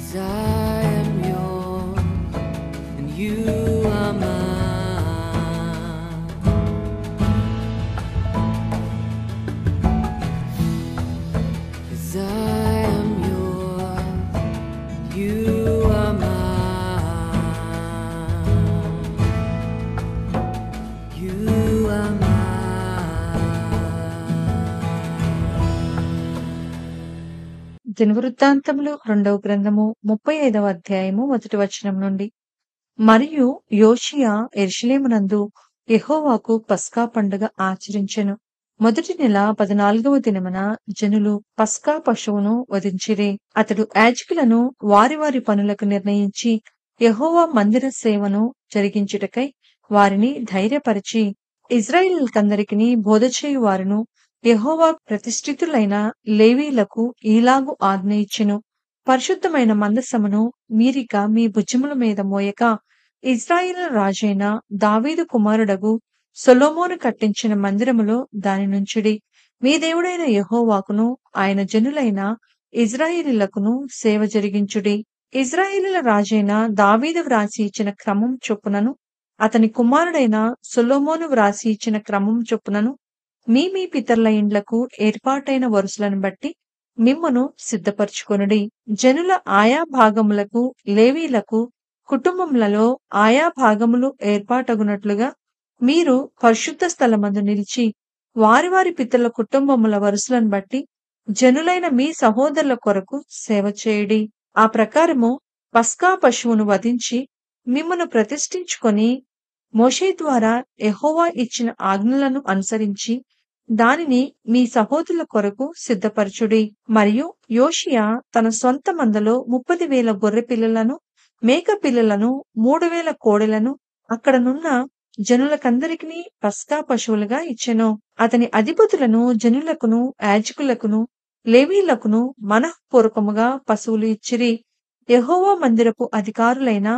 'Cause I am yours and you are mine. 'Cause I am yours, you are mine. You are mine. దినవృత్తాంతములు 2వ గ్రంథము 35వ అధ్యాయము 1 వచనం నుండి. మరియు యోషియా యెరూషలేమునందు యెహోవాకు పస్కా పండుగ ఆచరించెను. మొదటి నెల 14వ దినమున జనులు పస్కా పశువును వధించిరి. అతడు యాజకులను వారి వారి పనులకు నిర్ణయించి యెహోవా మందిర సేవను జరిగించుటకై వారిని ధైర్యపరిచి ఇశ్రాయేలీయులకందరికిని బోధ చేయు వారును యెహోవా ప్రతిష్ఠితులైన లేవీయులకు ఈలాగు ఆజ్ఞ ఇచ్చెను. పరిశుద్ధమైన మందసమును మీరిక మీ భుజముల మీద మోయక ఇశ్రాయేలు రాజైన దావీదు కుమారుడగు సొలొమోను కట్టించిన మందిరములో దాని నుంచుడి. మీ దేవుడైన యెహోవాకును ఆయన జనులైన ఇశ్రాయేలీయులకును సేవ జరిగించుడి. ఇశ్రాయేలీయుల రాజైన దావీదు వ్రాసి ఇచ్చిన క్రమం చొప్పునను అతని కుమారుడైన సొలొమోను వ్రాసి ఇచ్చిన క్రమం చొప్పునను మీ పితరుల ఇండ్లకు ఏర్పాటైన వరుసలను బట్టి మిమ్మును సిద్ధపరచుకొనుడి. జనుల ఆయా భాగములకు లేవీయులకు కుటుంబములలో ఆయా భాగములు ఏర్పాటగునట్లుగా మీరు పరిశుద్ధ స్థలమందు నిలిచి వారి వారి పితరుల కుటుంబముల వరుసలను బట్టి జనులైన మీ సహోదరుల కొరకు సేవ చేయుడి. ఆ ప్రకారము పస్కా పశువును వధించి మిమ్మును ప్రతిష్ఠించుకొని మోషే ద్వారా యెహోవా ఇచ్చిన ఆజ్ఞలను అనుసరించి దానిని మీ సహోదరుల కొరకు సిద్ధపరచుడి. మరియు యోషియా తన సొంత మందలో 30,000 గొర్రె పిల్లలను మేక పిల్లలను 3,000 కోడెలను అక్కడనున్న జనులకందరికిని పస్కా పశువులుగా ఇచ్చెను. అతని అధిపతులను జనులకును యాజకులకును లేవీయులకును మనఃపూర్వకముగా పశువులు ఇచ్చిరి. యెహోవా మందిరపు అధికారులైన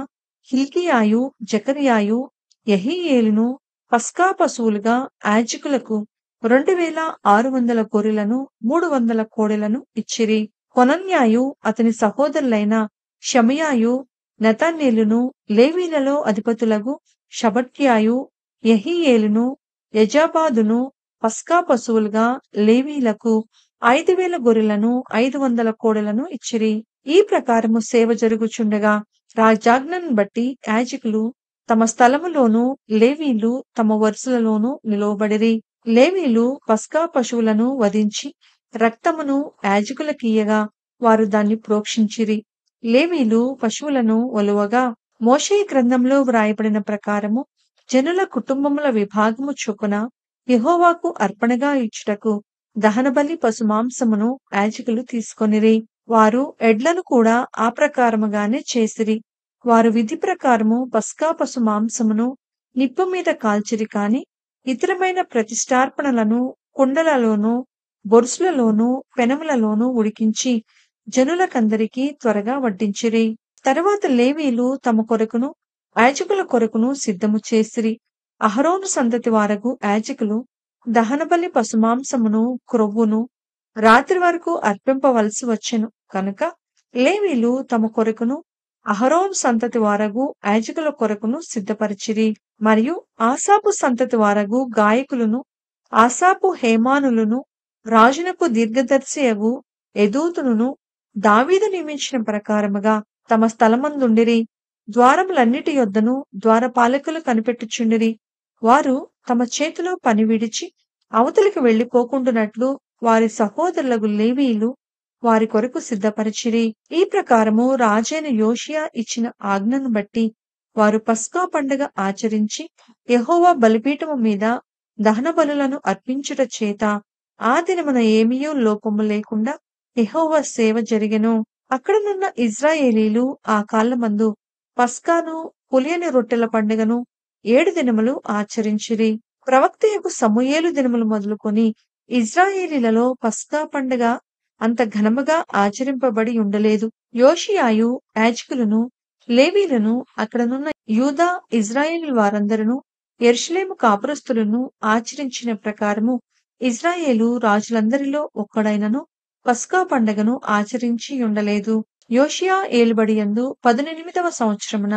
హిల్కీయాయు జెకర్యాయు యెహీయేలును పస్కా పశువులుగా యాజకులకు 2,600 గొర్రెలను 300 కోడెలను ఇచ్చిరి. కొనన్యాయు అతని సహోదరులైన షమయాయు నెతనేలును లేవీయులలో అధిపతులగు షబట్యాయు యెహీయేలును యజాబాదును పస్కా పశువులుగా లేవీయులకు 5,000 గొర్రెలను 500 కోడెలను ఇచ్చిరి. ఈ ప్రకారము సేవ జరుగుచుండగా రాజాజ్ఞను బట్టి యాజకులు తమ స్థలములోను లేవీయులు తమ వరుసలలోను నిలువబడిరి. లేవీయులు పస్కా పశువులను వధించి రక్తమును యాజకులకియ్యగా వారు దాన్ని ప్రోక్షించిరి. లేవీయులు పశువులను ఒలువగా మోషే గ్రంథంలో వ్రాయబడిన ప్రకారము జనుల కుటుంబముల విభాగము చొప్పున యెహోవాకు అర్పణగా ఇచ్చుటకు దహనబలి పశు మాంసమును యాజకులు తీసుకొనిరి. వారు ఎడ్లను కూడా ఆ ప్రకారముగానే చేసిరి. వారు విధి ప్రకారము పస్కా పశు మాంసమును నిప్పు మీద కాల్చిరి కాని ఇతరమైన ప్రతిష్ఠార్పణలను కుండలలోనూ బొరుసులలోనూ పెనములలోనూ ఉడికించి జనులకందరికీ త్వరగా వడ్డించిరి. తరువాత లేవీయులు తమ కొరకును యాజకుల కొరకును సిద్ధము చేసిరి. అహరోను సంతతి వారగు యాజకులు దహనబలి పశుమాంసమును క్రొవ్వును రాత్రి వరకు అర్పింపవలసి వచ్చెను కనుక లేవీయులు తమ కొరకును అహరోను సంతతి వారగు యాజకుల కొరకును సిద్ధపరిచిరి. మరియు ఆసాపు సంతతి వారగు గాయకులను ఆసాపు హేమానులను రాజునకు దీర్ఘదర్శియగు ఎదూతును దావీదు నియమించిన ప్రకారముగా తమ స్థలమందుండిరి. ద్వారములన్నిటి యొద్దను ద్వారపాలకులు కనిపెట్టుచుండిరి. వారు తమ చేతిలో పని విడిచి అవతలికి వెళ్లిపోకుండునట్లు వారి సహోదరులకు లేవీయులు వారి కొరకు సిద్ధపరిచిరి. ఈ ప్రకారము రాజైన యోషియా ఇచ్చిన ఆజ్ఞను బట్టి వారు పస్కా పండుగ ఆచరించి యెహోవా బలిపీఠము మీద దహన బలులను అర్పించుట చేత ఆ దినమున ఏమీయూ లోపము లేకుండా యెహోవా సేవ జరిగెను. అక్కడనున్న ఇశ్రాయేలీయులు ఆ కాలమందు పస్కాను పులియని రొట్టెల పండుగను 7 దినములు ఆచరించిరి. ప్రవక్తయగు సమూయేలు దినములు మొదలుకొని ఇశ్రాయేలీయులలో పస్కా పండుగ అంత ఘనముగా ఆచరింపబడి ఉండలేదు. యోషియాయు యాజకులను లేవీయులను అక్కడనున్న యూదా ఇశ్రాయేలు వారందరూ యెరూషలేము కాపురస్తులను ఆచరించిన ప్రకారము ఇశ్రాయేలు రాజులందరిలో ఒక్కడైనను పస్కా పండుగను ఆచరించి ఉండలేదు. యోషియా ఏలుబడియందు 18వ సంవత్సరమున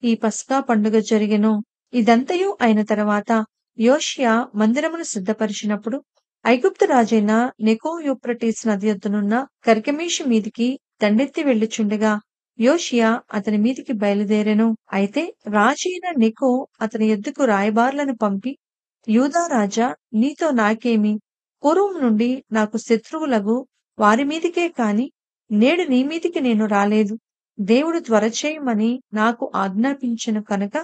ఈ పస్కా పండుగ జరిగెను. ఇదంతయు అయిన తరువాత యోషియా మందిరమును సిద్ధపరిచినప్పుడు ఐగుప్తు రాజైన నెకో యూఫ్రటీసు నది యొద్దనున్న కర్కెమీషు మీదికి దండెత్తి వెళ్ళుచుండగా యోషియా అతని మీదికి బయలుదేరెను. అయితే రాజైన నెకో అతని యొద్దకు రాయబారులను పంపి, యూదా రాజా, నీతో నాకేమి? పూర్వము నుండి నాకు శత్రువులగు వారి మీదికే కాని నేడు నీ మీదికి నేను రాలేదు. దేవుడు త్వరచేయమని నాకు ఆజ్ఞాపించెను కనుక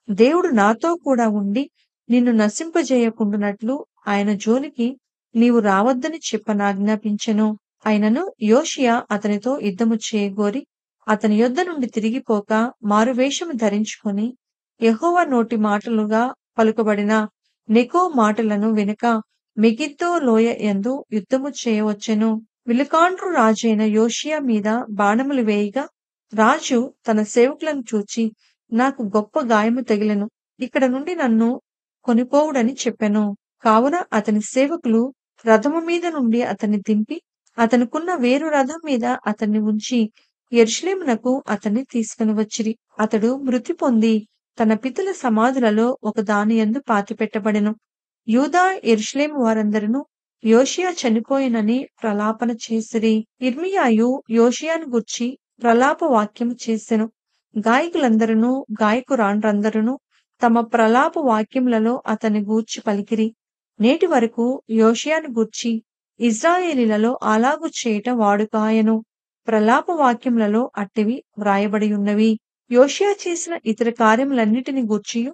దేవుడు నాతో కూడా ఉండి నిన్ను నశింపజేయకుండునట్లు ఆయన జోలికి నీవు రావద్దని చెప్పనాజ్ఞాపించెను. అయినను యోషియా అతనితో యుద్ధము చేయగోరి అతని యొద్ద నుండి తిరిగిపోక మారువేషము ధరించుకొని యెహోవా నోటి మాటలుగా పలుకబడిన నెకో మాటలను వినక మెగిద్దో లోయ యందు యుద్ధము చేయవచ్చెను. విలుకాండ్రు రాజైన యోషియా మీద బాణములు వేయగా రాజు తన సేవకులను చూచి, నాకు గొప్ప గాయము తగిలెను, ఇక్కడ నుండి నన్ను కొనిపోవుడని చెప్పెను. కావున అతని సేవకులు రథము మీద నుండి అతన్ని దింపి అతనికున్న వేరు రథం మీద అతన్ని ఉంచి యెరూషలేమునకు అతన్ని తీసుకుని వచ్చిరి. అతడు మృతి పొంది తన పితల సమాధులలో ఒక దానియందు పాతిపెట్టబడెను. యూదా యెరూషలేము వారందరూ యోషియా చనిపోయినని ప్రలాపన చేసిరి. యిర్మీయాయు యోషియాను గూర్చి ప్రలాప వాక్యము చేసెను. గాయకులందరూ గాయకురాండ్రందరూ తమ ప్రలాప వాక్యములలో అతని గూర్చి పలికిరి. నేటి వరకు యోషియాను గూర్చి ఇశ్రాయేలీలలో అలాగు చేయుట వాడుకాయెను. ప్రలాప వాక్యములలో అట్టివి వ్రాయబడి ఉన్నవి. యోషియా చేసిన ఇతర కార్యములన్నిటిని గూర్చియు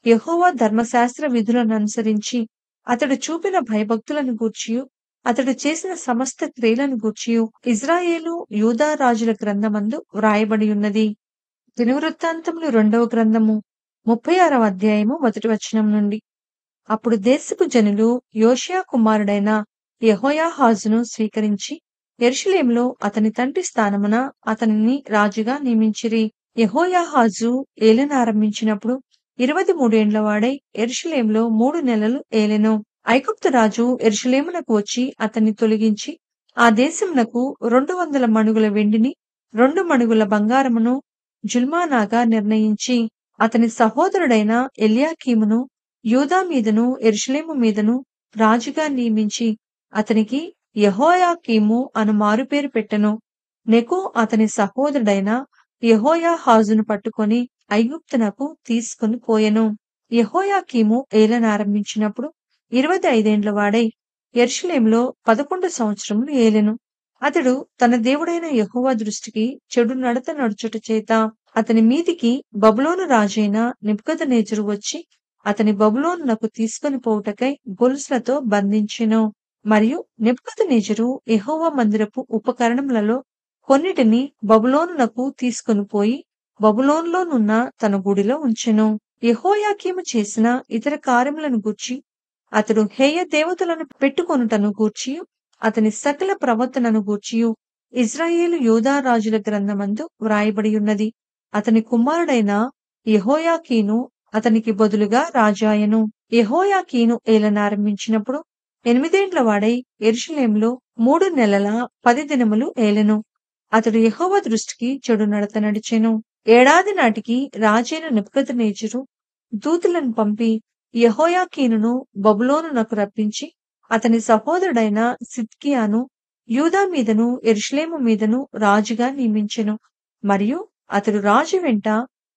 యెహోవా ధర్మశాస్త్ర విధులననుసరించి అతడు చూపిన భయభక్తులను గూర్చియు అతడు చేసిన సమస్త క్రియలను గూర్చియు ఇశ్రాయేలు యూదా రాజుల గ్రంథమందు వ్రాయబడి ఉన్నది. దినవృత్తాంతములు 2వ గ్రంథము 36వ అధ్యాయము 1వ వచనం నుండి. అప్పుడు దేశపు జనులు యోషియా కుమారుడైన యెహోయాహాజును స్వీకరించి యెరూషలేములో అతని తండ్రి స్థానమున అతనిని రాజుగా నియమించిరి. యెహోయాహాజు ఏలనారంభించినప్పుడు 23 ఏండ్ల వాడై యెరూషలేములో 3 నెలలు ఏలెను. ఐగుప్తు రాజు యెరూషలేమునకు వచ్చి అతన్ని తొలగించి ఆ దేశమునకు 200 మణుగుల వెండిని 2 మణుగుల బంగారమును జుల్మానాగా నిర్ణయించి అతని సహోదరుడైన ఎల్యాకీమును యూదా మీదను యెరూషలేము మీదను రాజుగా నియమించి అతనికి యెహోయాకీము అను మారుపేరు పెట్టెను. నెకో అతని సహోదరుడైన యెహోయాహాజును పట్టుకొని ఐగుప్తునకు తీసుకొని పోయెను. యెహోయాకీము ఏలనారంభించినప్పుడు 25 ఏండ్ల వాడై యెరూషలేములో 11 సంవత్సరములు ఏలెను. అతడు తన దేవుడైన యెహోవా దృష్టికి చెడు నడత నడుచుట చేత అతని మీదికి బబులోను రాజైన నెబుకద్నెజరు వచ్చి అతని బబులోనునకు తీసుకొని పోవుటకై గొలుసులతో బంధించెను. మరియు నెబుకద్నెజరు యెహోవా మందిరపు ఉపకరణములలో కొన్నిటిని బబులోనునకు తీసుకొని పోయి బబులోనులోనున్న తన గుడిలో ఉంచెను. యెహోయాకీము చేసిన ఇతర కార్యములను గూర్చి అతడు హేయ దేవతలను పెట్టుకొనుటను గూర్చియు అతని సకల ప్రవర్తనను గూర్చియు ఇశ్రాయేలు యూదా రాజుల గ్రంథమందు వ్రాయబడి ఉన్నది. అతని కుమారుడైన యెహోయాకీను అతనికి బదులుగా రాజాయెను. యెహోయాకీను ఏలనారంభించినప్పుడు 8 ఏండ్ల వాడై యెరూషలేములో 3 నెలల 10 దినములు ఏలెను. అతడు యెహోవా దృష్టికి చెడు నడత నడిచెను. ఏడాది నాటికి రాజైన నెబుకద్నెజరు దూతలను పంపి యెహోయాకీనును బబులోనునకు రప్పించి అతని సహోదరుడైన సిద్కియాను యూదా మీదను యెరూషలేము మీదను రాజుగా నియమించెను. మరియు అతడు రాజు వెంట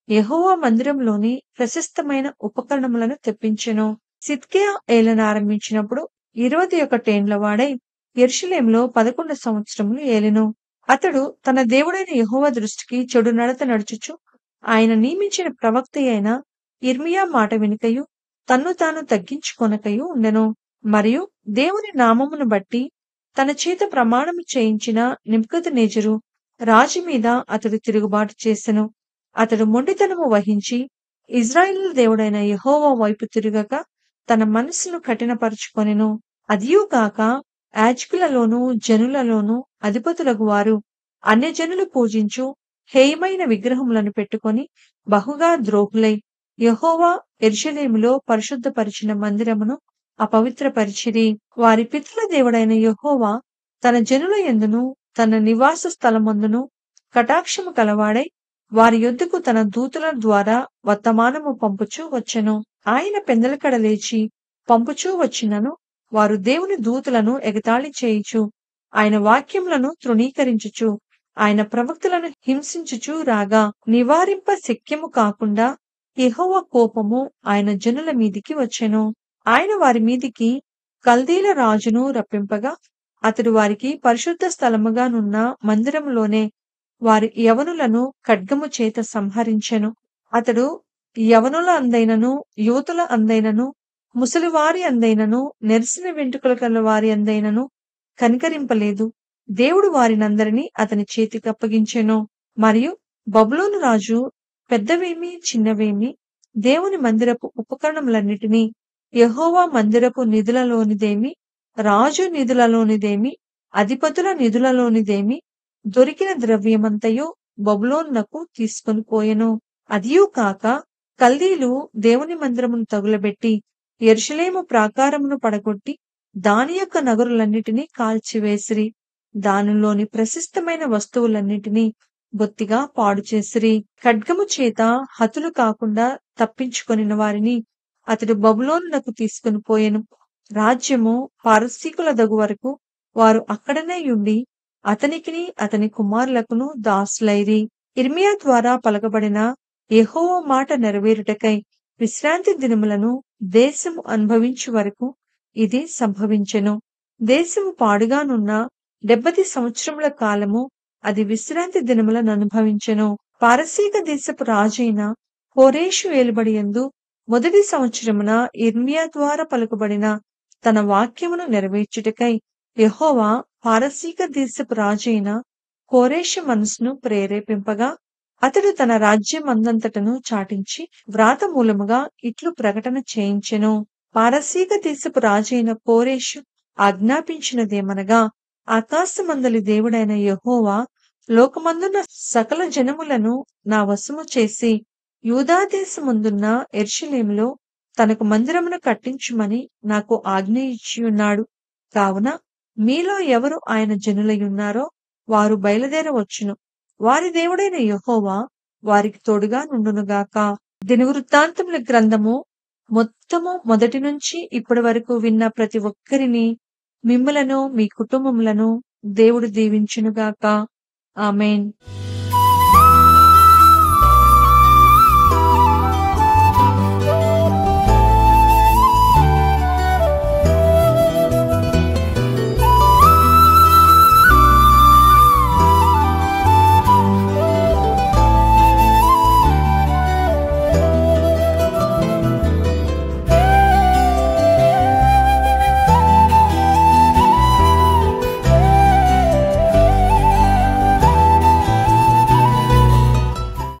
యెహోవా మందిరంలోని ప్రశస్తమైన ఉపకరణములను తెప్పించెను. సిద్కియా ఏలనారంభించినప్పుడు 21 ఏండ్ల వాడై యెరూషలేములో 11 సంవత్సరములు ఏలెను. అతడు తన దేవుడైన యెహోవా దృష్టికి చెడు నడత నడుచుచు ఆయన నియమించిన ప్రవక్త అయిన యిర్మీయా మాట వినుకయు తన్ను తాను తగ్గించుకొనకయు ఉండెను. మరియు దేవుని నామమును బట్టి తన చేత ప్రమాణము చేయించిన నెబుకద్నెజరు రాజు మీద అతడు తిరుగుబాటు చేసెను. అతడు మొండితనము వహించి ఇశ్రాయేలు దేవుడైన యెహోవా వైపు తిరుగక తన మనస్సును కఠినపరచుకొనెను. అదియుగాక యాజకులలోను జనులలోను అధిపతులగు వారు అన్యజనులు పూజించు హేయమైన విగ్రహములను పెట్టుకొని బహుగా ద్రోహులై యెహోవా యెరూషలేములో పరిశుద్ధపరిచిన మందిరమును అపవిత్రపరిచిరి. వారి పితరుల దేవుడైన యెహోవా తన జనుల యందును తన నివాస స్థలమందును కటాక్షము కలవాడై వారి యొద్దకు తన దూతల ద్వారా వర్తమానము పంపుచూ వచ్చెను. ఆయన పెందలకడ లేచి పంపుచూ వచ్చినను వారు దేవుని దూతలను ఎగతాళి చేయుచు ఆయన వాక్యములను తృణీకరించుచు ఆయన ప్రవక్తలను హింసించుచూ రాగా నివారింప శక్యము కాకుండా యెహోవా కోపము ఆయన జనుల మీదికి వచ్చెను. ఆయన వారి మీదికి కల్దీల రాజును రప్పింపగా అతడు వారికి పరిశుద్ధ స్థలముగానున్న మందిరములోనే వారి యవనులను ఖడ్గము చేత సంహరించెను. అతడు యవనుల అందైనను యువతుల అందైనను ముసలివారి అందైనను నెరిసిన వెంట్రుకల కల వారి అందైనను కనికరింపలేదు. దేవుడు వారినందరినీ అతని చేతికి అప్పగించెను. మరియు బబులోను రాజు పెద్దవేమి చిన్నవేమి దేవుని మందిరపు ఉపకరణములన్నిటినీ యెహోవా మందిరపు నిధులలోనిదేమి రాజు నిధులలోనిదేమి అధిపతుల నిధులలోనిదేమి దొరికిన ద్రవ్యమంతయు బబులోనునకు తీసుకొని పోయెను. అదియూ కాక కల్దీలు దేవుని మందిరమును తగులబెట్టి యెరూషలేము ప్రాకారమును పడగొట్టి దాని యొక్క నగరులన్నిటినీ కాల్చివేసిరి. దానిలోని ప్రశస్తమైన వస్తువులన్నిటినీ బొత్తిగా పాడు చేసిరి. ఖడ్గము చేత హతులు కాకుండా తప్పించుకొనిన వారిని అతడు బబులోనునకు తీసుకొని పోయెను. రాజ్యము పారసీకులదగు వరకు వారు అక్కడనే యుండి అతనికిని అతని కుమారులకును దాసులైరి. ఇర్మియా ద్వారా పలకబడిన యెహోవా మాట నెరవేరుటకై విశ్రాంతి దినములను దేశము అనుభవించు వరకు ఇది సంభవించెను. దేశము పాడుగానున్న 70 సంవత్సరముల కాలము అది విశ్రాంతి దినములను అనుభవించెను. పారసీక దేశపు రాజైన కోరేషు ఏలుబడియందు మొదటి సంవత్సరమున ఇర్మియా ద్వారా పలుకబడిన తన వాక్యమును నెరవేర్చుటకై యెహోవా పారసీక దేశపు రాజైన కోరేషు మనసును ప్రేరేపింపగా అతడు తన రాజ్యం అందంతటను చాటించి వ్రాత మూలముగా ఇట్లు ప్రకటన చేయించెను. పారసీక దేశపు రాజైన కోరేషు ఆజ్ఞాపించినదేమనగా, ఆకాశమందలి దేవుడైన యెహోవా లోకమందున్న సకల జనములను నా వశము చేసి యూదాదేశమందున్న యెరూషలేములో తనకు మందిరమును కట్టించుమని నాకు ఆజ్ఞ ఇచ్చియున్నాడు. కావున మీలో ఎవరు ఆయన జనులయున్నారో వారు బయలుదేరవచ్చును. వారి దేవుడైన యెహోవా వారికి తోడుగా నుండునుగాక. దినవృత్తాంతముల గ్రంథము మొత్తము మొదటి నుంచి ఇప్పటి వరకు విన్న ప్రతి ఒక్కరిని మిమ్ములను మీ కుటుంబములను దేవుడు దీవించునుగాక. ఆమేన్.